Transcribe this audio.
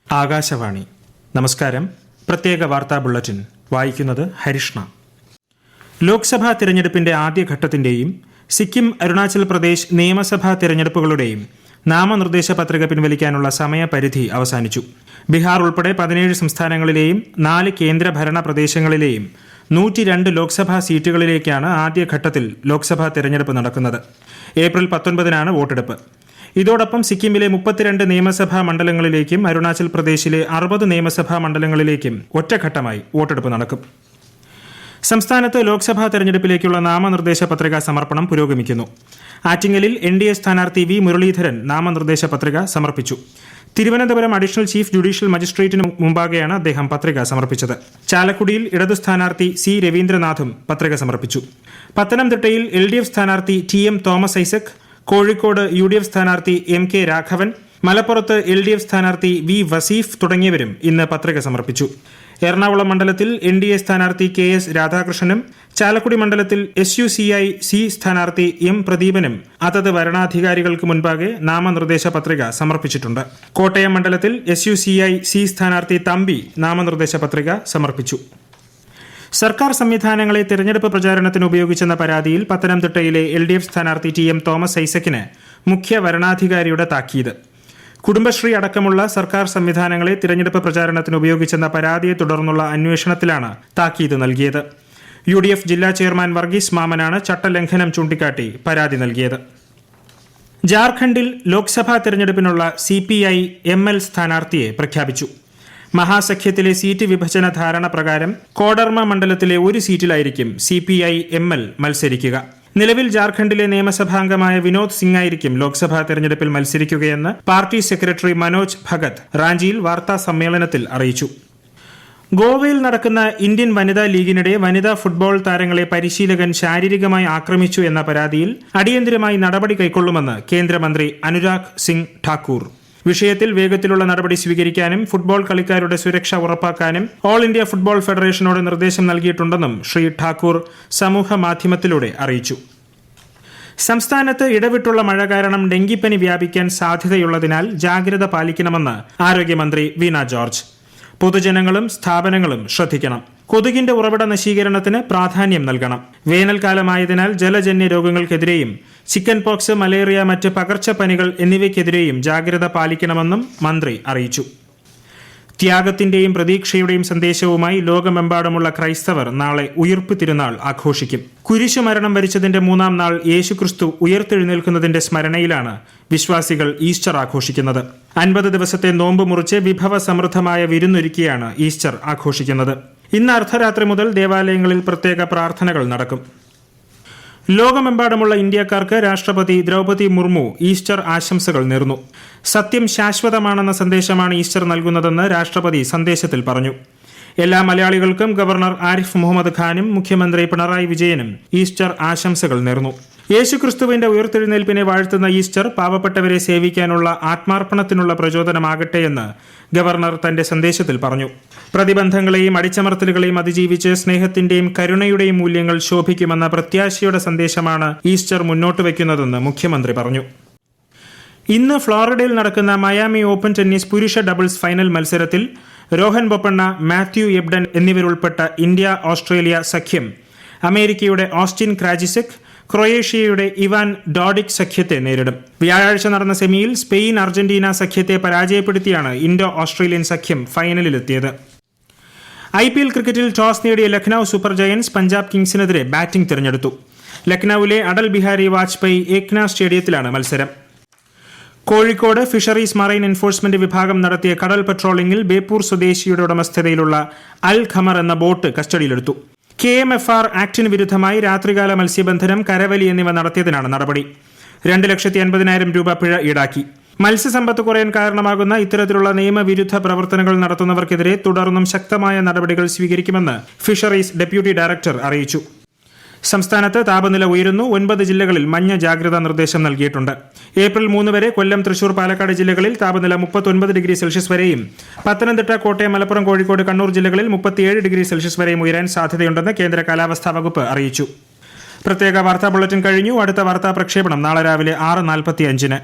ആകാശവാണി. നമസ്കാരം. പ്രത്യേക വാർത്താ ബുള്ളറ്റിൻ വായിക്കുന്നത് ഹരിഷ്ണ. ലോക്സഭാ തിരഞ്ഞെടുപ്പിന്റെ ആദ്യഘട്ടത്തിന്റെയും സിക്കിം, അരുണാചൽ പ്രദേശ് നിയമസഭാ തിരഞ്ഞെടുപ്പുകളുടെയും നാമനിർദ്ദേശ പത്രിക പിൻവലിക്കാനുള്ള സമയപരിധി അവസാനിച്ചു. ബീഹാർ ഉൾപ്പെടെ 17 സംസ്ഥാനങ്ങളിലെയും 4 കേന്ദ്രഭരണ പ്രദേശങ്ങളിലെയും 102 ലോക്സഭാ സീറ്റുകളിലേക്കാണ് ആദ്യഘട്ടത്തിൽ ലോക്സഭാ തിരഞ്ഞെടുപ്പ് നടക്കുന്നത്. ഏപ്രിൽ 19-നാണ് വോട്ടെടുപ്പ്. ഇതോടൊപ്പം സിക്കിമിലെ 32 നിയമസഭാ മണ്ഡലങ്ങളിലേക്കും അരുണാചൽ പ്രദേശിലെ 60 നിയമസഭാ മണ്ഡലങ്ങളിലേക്കും ഒറ്റഘട്ടമായി വോട്ടെടുപ്പ് നടക്കും. സംസ്ഥാനത്ത് ലോക്സഭാ തെരഞ്ഞെടുപ്പിലേക്കുള്ള നാമനിർദ്ദേശ പത്രിക സമർപ്പണം പുരോഗമിക്കുന്നു. ആറ്റിങ്ങലിൽ NDA സ്ഥാനാർത്ഥി വി മുരളീധരൻ നാമനിർദ്ദേശ പത്രിക സമർപ്പിച്ചു. തിരുവനന്തപുരം അഡീഷണൽ ചീഫ് ജുഡീഷ്യൽ മജിസ്ട്രേറ്റിന് മുമ്പാകെയാണ് അദ്ദേഹം പത്രിക സമർപ്പിച്ചത്. ചാലക്കുടിയിൽ ഇടതു സ്ഥാനാർത്ഥി C രവീന്ദ്രനാഥും പത്രിക സമർപ്പിച്ചു. പത്തനംതിട്ടയിൽ LDF സ്ഥാനാർത്ഥി TM Thomas Isaac, Kozhikode UDF സ്ഥാനാർത്ഥി MK രാഘവൻ, മലപ്പുറത്ത് LDF സ്ഥാനാർത്ഥി V വസീഫ് തുടങ്ങിയവരും ഇന്ന് പത്രിക സമർപ്പിച്ചു. എറണാകുളം മണ്ഡലത്തിൽ NDA സ്ഥാനാർത്ഥി KS രാധാകൃഷ്ണനും ചാലക്കുടി മണ്ഡലത്തിൽ SUCI-C സ്ഥാനാർത്ഥി M പ്രദീപനും അതത് വരണാധികാരികൾക്ക് മുൻപാകെ നാമനിർദ്ദേശ പത്രിക സമർപ്പിച്ചിട്ടുണ്ട്. കോട്ടയം മണ്ഡലത്തിൽ SUCI-C സ്ഥാനാർത്ഥി തമ്പി നാമനിർദ്ദേശ പത്രിക സമർപ്പിച്ചു. സർക്കാർ സംവിധാനങ്ങളെ തിരഞ്ഞെടുപ്പ് പ്രചാരണത്തിന് ഉപയോഗിച്ചെന്ന പരാതിയിൽ പത്തനംതിട്ടയിലെ LDF സ്ഥാനാർത്ഥി TM തോമസ് ഐസക്കിന് മുഖ്യ വരണാധികാരിയുടെ താക്കീത്. കുടുംബശ്രീ അടക്കമുള്ള സർക്കാർ സംവിധാനങ്ങളെ തിരഞ്ഞെടുപ്പ് പ്രചാരണത്തിന് ഉപയോഗിച്ചെന്ന പരാതിയെ തുടർന്നുള്ള അന്വേഷണത്തിലാണ് താക്കീത് നൽകിയത്. UDF ജില്ലാ ചെയർമാൻ വർഗീസ് മാമനാണ് ചട്ടലംഘനം ചൂണ്ടിക്കാട്ടി പരാതി നൽകിയത്. ജാർഖണ്ഡിൽ ലോക്സഭാ തെരഞ്ഞെടുപ്പിനുള്ള CPI-ML സ്ഥാനാർത്ഥിയെ പ്രഖ്യാപിച്ചു. മഹാസഖ്യത്തിലെ സീറ്റ് വിഭജന ധാരണ പ്രകാരം കോഡർമ മണ്ഡലത്തിലെ ഒരു സീറ്റിലായിരിക്കും CPI-ML മത്സരിക്കുക. നിലവിൽ ജാർഖണ്ഡിലെ നിയമസഭാംഗമായ വിനോദ് സിംഗ് ആയിരിക്കും ലോക്സഭാ തെരഞ്ഞെടുപ്പിൽ മത്സരിക്കുകയെന്ന് പാർട്ടി സെക്രട്ടറി മനോജ് ഭഗത് റാഞ്ചിയിൽ വാർത്താ സമ്മേളനത്തിൽ അറിയിച്ചു. ഗോവയിൽ നടക്കുന്ന ഇന്ത്യൻ വനിതാ ലീഗിനിടെ വനിതാ ഫുട്ബോൾ താരങ്ങളെ പരിശീലകൻ ശാരീരികമായി ആക്രമിച്ചു എന്ന പരാതിയിൽ അടിയന്തരമായി നടപടി കൈക്കൊള്ളുമെന്ന് കേന്ദ്രമന്ത്രി അനുരാഗ് സിംഗ് ഠാക്കൂർ. വിഷയത്തിൽ വേഗത്തിലുള്ള നടപടി സ്വീകരിക്കാനും ഫുട്ബോൾ കളിക്കാരുടെ സുരക്ഷ ഉറപ്പാക്കാനും ഓൾ ഇന്ത്യ ഫുട്ബോൾ ഫെഡറേഷനോട് നിർദ്ദേശം നൽകിയിട്ടുണ്ടെന്നും ശ്രീ ഠാക്കൂർ സമൂഹ മാധ്യമത്തിലൂടെ അറിയിച്ചു. സംസ്ഥാനത്ത് ഇടവിട്ടുള്ള മഴ കാരണം ഡെങ്കിപ്പനി വ്യാപിക്കാൻ സാധ്യതയുള്ളതിനാൽ ജാഗ്രത പാലിക്കണമെന്ന് ആരോഗ്യമന്ത്രി വീണ ജോർജ്. പൊതുജനങ്ങളും സ്ഥാപനങ്ങളും ശ്രദ്ധിക്കണം. കൊതുകിന്റെ ഉറവിട നശീകരണത്തിന് പ്രാധാന്യം നൽകണം. വേനൽക്കാലമായതിനാൽ ജലജന്യ രോഗങ്ങൾക്കെതിരെയും ചിക്കൻ പോക്സ്, മലേറിയ, മറ്റ് പകർച്ചപ്പനികൾ എന്നിവയ്ക്കെതിരെയും ജാഗ്രത പാലിക്കണമെന്നും മന്ത്രി അറിയിച്ചു. ത്യാഗത്തിന്റെയും പ്രതീക്ഷയുടെയും സന്ദേശവുമായി ലോകമെമ്പാടുമുള്ള ക്രൈസ്തവർ നാളെ ഉയിർപ്പ് തിരുനാൾ ആഘോഷിക്കും. കുരിശുമരണം വരിച്ചതിന്റെ 3-ാം നാൾ യേശുക്രിസ്തു ഉയർത്തെഴുന്നേൽക്കുന്നതിന്റെ സ്മരണയിലാണ് വിശ്വാസികൾ ഈസ്റ്റർ ആഘോഷിക്കുന്നത്. 50 ദിവസത്തെ നോമ്പ് മുറിച്ച് വിഭവസമൃദ്ധമായ വിരുന്നൊരുക്കിയാണ് ഈസ്റ്റർ ആഘോഷിക്കുന്നത്. ഇന്ന് അർദ്ധരാത്രി മുതൽ ദേവാലയങ്ങളിൽ പ്രത്യേക പ്രാർത്ഥനകൾ നടക്കും. ലോകമെമ്പാടുമുള്ള ഇന്ത്യക്കാർക്ക് രാഷ്ട്രപതി ദ്രൗപദി മുർമു ഈസ്റ്റർ ആശംസകൾ നേർന്നു. സത്യം ശാശ്വതമാണെന്ന സന്ദേശമാണ് ഈസ്റ്റർ നൽകുന്നതെന്ന് രാഷ്ട്രപതി സന്ദേശത്തിൽ പറഞ്ഞു. എല്ലാ മലയാളികൾക്കും ഗവർണർ ആരിഫ് മുഹമ്മദ് ഖാനും മുഖ്യമന്ത്രി പിണറായി വിജയനും ഈസ്റ്റർ ആശംസകൾ നേർന്നു. യേശുക്രിസ്തുവിന്റെ ഉയർത്തെഴുന്നേൽപ്പിനെ വാഴ്ത്തുന്ന ഈസ്റ്റർ പാവപ്പെട്ടവരെ സേവിക്കാനുള്ള ആത്മാർപ്പണത്തിനുള്ള പ്രചോദനമാകട്ടെയെന്ന് ഗവർണർ തന്റെ സന്ദേശത്തിൽ പറഞ്ഞു. പ്രതിബന്ധങ്ങളെയും അടിച്ചമർത്തലുകളെയും അതിജീവിച്ച് സ്നേഹത്തിന്റെയും കരുണയുടെയും മൂല്യങ്ങൾ ശോഭിക്കുമെന്ന പ്രത്യാശയുടെ സന്ദേശമാണ് ഈസ്റ്റർ മുന്നോട്ട് വയ്ക്കുന്നതെന്ന് മുഖ്യമന്ത്രി പറഞ്ഞു. ഇന്ന് ഫ്ലോറിഡയിൽ നടക്കുന്ന മയാമി ഓപ്പൺ ടെന്നീസ് പുരുഷ ഡബിൾസ് ഫൈനൽ മത്സരത്തിൽ രോഹൻ ബൊപ്പണ്ണ, മാത്യു എബ്ഡൻ എന്നിവരുൾപ്പെട്ട ഇന്ത്യ-ഓസ്ട്രേലിയ സഖ്യം അമേരിക്കയുടെ ഓസ്റ്റിൻ ക്രാജിസെക്, ക്രൊയേഷ്യയുടെ ഇവാൻ ഡോഡിക് സഖ്യത്തെ നേരിടും. വ്യാഴാഴ്ച നടന്ന സെമിയിൽ സ്പെയിൻ അർജന്റീന സഖ്യത്തെ പരാജയപ്പെടുത്തിയാണ് ഇൻഡോ-ഓസ്ട്രേലിയൻ സഖ്യം ഫൈനലിലെത്തിയത്. IPL ക്രിക്കറ്റിൽ ടോസ് നേടിയ ലക്നൌ സൂപ്പർ ജയന്റ്സ് പഞ്ചാബ് കിങ്സിനെതിരെ ബാറ്റിംഗ് തിരഞ്ഞെടുത്തു. ലക്നൌവിലെ അടൽ ബിഹാരി വാജ്പേയി ഏക്ന സ്റ്റേഡിയത്തിലാണ് മത്സരം. കോഴിക്കോട് ഫിഷറീസ് മറൈൻ എൻഫോഴ്സ്മെന്റ് വിഭാഗം നടത്തിയ കടൽ പട്രോളിംഗിൽ ബേപ്പൂർ സ്വദേശിയുടെ ഉടമസ്ഥതയിലുള്ള അൽ ഖമർ എന്ന ബോട്ട് കസ്റ്റഡിയിലെടുത്തു. KMFR ആക്ടിന് വിരുദ്ധമായി രാത്രികാല മത്സ്യബന്ധനം, കരവലി എന്നിവ നടത്തിയതിനാണ് നടപടി. 2,50,000 രൂപ പിഴ ഈടാക്കി. മത്സ്യസമ്പത്ത് കുറയാൻ കാരണമാകുന്ന ഇത്തരത്തിലുള്ള നിയമവിരുദ്ധ പ്രവർത്തനങ്ങൾ നടത്തുന്നവർക്കെതിരെ തുടർന്നും ശക്തമായ നടപടികൾ സ്വീകരിക്കുമെന്ന് ഫിഷറീസ് ഡെപ്യൂട്ടി ഡയറക്ടർ അറിയിച്ചു. സംസ്ഥാനത്ത് താപനില ഉയരുന്നു. 9 ജില്ലകളിൽ മഞ്ഞ ജാഗ്രതാ നിർദ്ദേശം നൽകിയിട്ടുണ്ട്. ഏപ്രിൽ 3 വരെ കൊല്ലം, തൃശൂർ, പാലക്കാട് ജില്ലകളിൽ താപനില 39 ഡിഗ്രി സെൽഷ്യസ് വരെയും പത്തനംതിട്ട, കോട്ടയം, മലപ്പുറം, കോഴിക്കോട്, കണ്ണൂർ ജില്ലകളിൽ 37 ഡിഗ്രി സെൽഷ്യസ് വരെയും ഉയരാൻ സാധ്യതയുണ്ടെന്ന് കേന്ദ്ര കാലാവസ്ഥാ വകുപ്പ് അറിയിച്ചു. പ്രത്യേക വാർത്താ ബുള്ളറ്റിൻ കഴിഞ്ഞു. അടുത്ത വാർത്താ പ്രക്ഷേപണം നാളെ രാവിലെ 6:45-ന്.